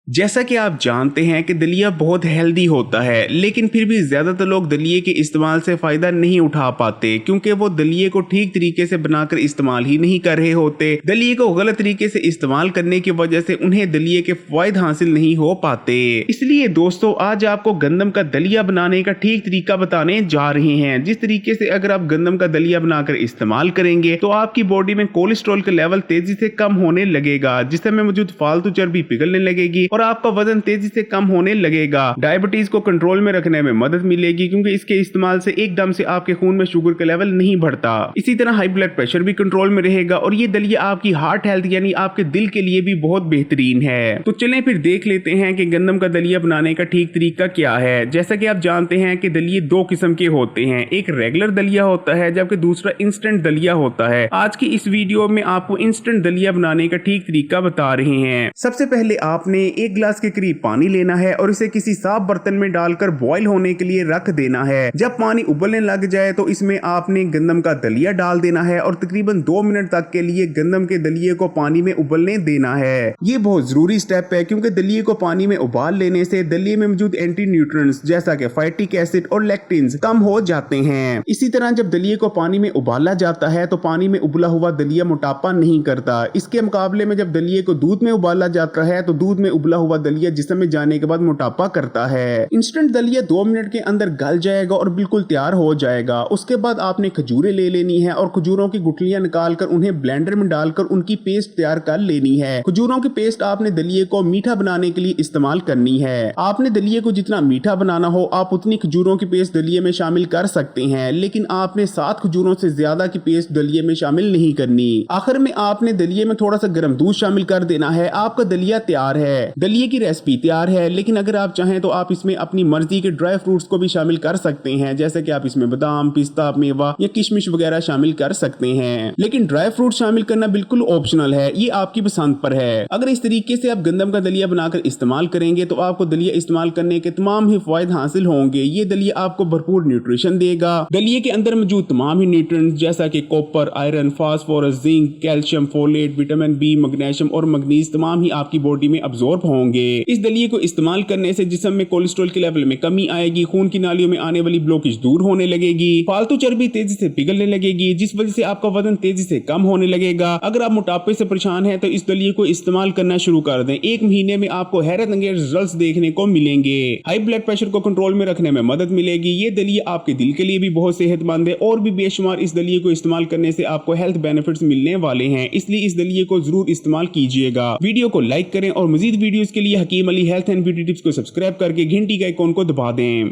जैसा कि आप जानते हैं कि दलिया बहुत हेल्दी होता है, लेकिन फिर भी ज़्यादातर लोग दलिये के इस्तेमाल से फ़ायदा नहीं उठा पाते क्योंकि वो दलिये को ठीक तरीके से बनाकर इस्तेमाल ही नहीं कर रहे होते। दलिये को गलत तरीके से इस्तेमाल करने की वजह से उन्हें दलिये के फ़ायदे हासिल नहीं हो पाते। इसलिए दोस्तों आज आपको गंदम का दलिया बनाने का ठीक तरीका बताने जा रहे हैं। जिस तरीके से अगर आप गंदम का दलिया बनाकर इस्तेमाल करेंगे तो आपकी बॉडी में कोलेस्ट्रॉल का लेवल तेजी से कम होने लगेगा, जिसमें मौजूद फालतू चर्बी पिघलने लगेगी और आपका वजन तेजी से कम होने लगेगा। डायबिटीज को कंट्रोल में रखने में मदद मिलेगी क्योंकि इसके इस्तेमाल से एकदम से आपके खून में शुगर का लेवल नहीं बढ़ता। इसी तरह हाई ब्लड प्रेशर भी कंट्रोल में रहेगा और ये दलिया आपकी हार्ट हेल्थ यानी आपके दिल के लिए भी बहुत बेहतरीन है। तो चलें फिर देख लेते हैं कि गंदम का दलिया बनाने का ठीक तरीका क्या है। जैसा कि आप जानते हैं कि दलिये दो किस्म के होते हैं, एक रेगुलर दलिया होता है जबकि दूसरा इंस्टेंट दलिया होता है। आज की इस वीडियो में आपको इंस्टेंट दलिया बनाने का ठीक तरीका बता रहे हैं। सबसे पहले आपने एक गिलास के करीब पानी लेना है और इसे किसी साफ बर्तन में डालकर बॉईल होने के लिए रख देना है। जब पानी उबलने लग जाए तो इसमें आपने गंदम का दलिया डाल देना है और तकरीबन 2 मिनट तक के लिए गंदम के दलिये को पानी में उबलने देना है। ये बहुत जरूरी स्टेप है क्योंकि दलिये को पानी में उबाल लेने से दलिये में मौजूद एंटी न्यूट्रिएंट्स जैसा कि फैटिक एसिड और लैक्टिन्स कम हो जाते हैं। इसी तरह जब दलिये को पानी में उबाला जाता है तो पानी में उबला हुआ दलिया मोटापा नहीं करता। इसके मुकाबले में जब दलिये को दूध में उबाला जाता है तो दूध में उबला हुआ दलिया जिस्म में जाने के बाद मोटापा करता है। इंस्टेंट दलिया 2 मिनट के अंदर गल जाएगा और बिल्कुल तैयार हो जाएगा। उसके बाद आपने खजूरें ले लेनी है और खजूरों की गुठलियां निकालकर उन्हें ब्लेंडर में डालकर उनकी पेस्ट तैयार कर लेनी है। खजूरों की पेस्ट आपने दलिये को मीठा बनाने के लिए इस्तेमाल करनी है। आपने दलिये को जितना मीठा बनाना हो आप उतनी खजूरों की पेस्ट दलिये में शामिल कर सकते हैं, लेकिन आपने 7 खजूरों से ज्यादा की पेस्ट दलिये में शामिल नहीं करनी। आखिर में आपने दलिये में थोड़ा सा गर्म दूध शामिल कर देना है। आपका दलिया तैयार है। दलिये की रेसिपी तैयार है, लेकिन अगर आप चाहें तो आप इसमें अपनी मर्जी के ड्राई फ्रूट्स को भी शामिल कर सकते हैं, जैसे कि आप इसमें बादाम, पिस्ता, मेवा या किशमिश वगैरह शामिल कर सकते हैं। लेकिन ड्राई फ्रूट शामिल करना बिल्कुल ऑप्शनल है, ये आपकी पसंद पर है। अगर इस तरीके से आप गंदम का दलिया बनाकर इस्तेमाल करेंगे तो आपको दलिया इस्तेमाल करने के तमाम ही फायदे हासिल होंगे। ये दलिया आपको भरपूर न्यूट्रिशन देगा। दलिये के अंदर मौजूद तमाम ही न्यूट्रिएंट्स जैसा कि copper, iron, phosphorus, zinc, calcium, folate, vitamin B, magnesium और मैग्नीज तमाम ही आपकी बॉडी में अब्सॉर्ब होंगे। इस दलिये को इस्तेमाल करने से जिस्म में कोलेस्ट्रॉल के लेवल में कमी आएगी, खून की नालियों में आने वाली ब्लॉकेज दूर होने लगेगी, फालतू चर्बी तेजी से पिघलने लगेगी, जिस वजह से आपका वजन तेजी से कम होने लगेगा। अगर आप मोटापे से परेशान हैं तो इस दलिये को इस्तेमाल करना शुरू कर दें। 1 महीने में आपको हैरत अंगेज रिजल्ट्स देखने को मिलेंगे। हाई ब्लड प्रेशर को कंट्रोल में रखने में मदद मिलेगी। ये दलिया आपके दिल के लिए भी बहुत सेहतमंद है और भी बेशुमार इस दलिये को इस्तेमाल करने से आपको हेल्थ बेनिफिट्स मिलने वाले हैं। इसलिए इस दलिये को जरूर इस्तेमाल कीजिएगा। वीडियो को लाइक करें और मजीद वीडियोस के लिए Hakeem Ali health and beauty tips को सब्सक्राइब करके घंटी के आइकॉन को दबा दें।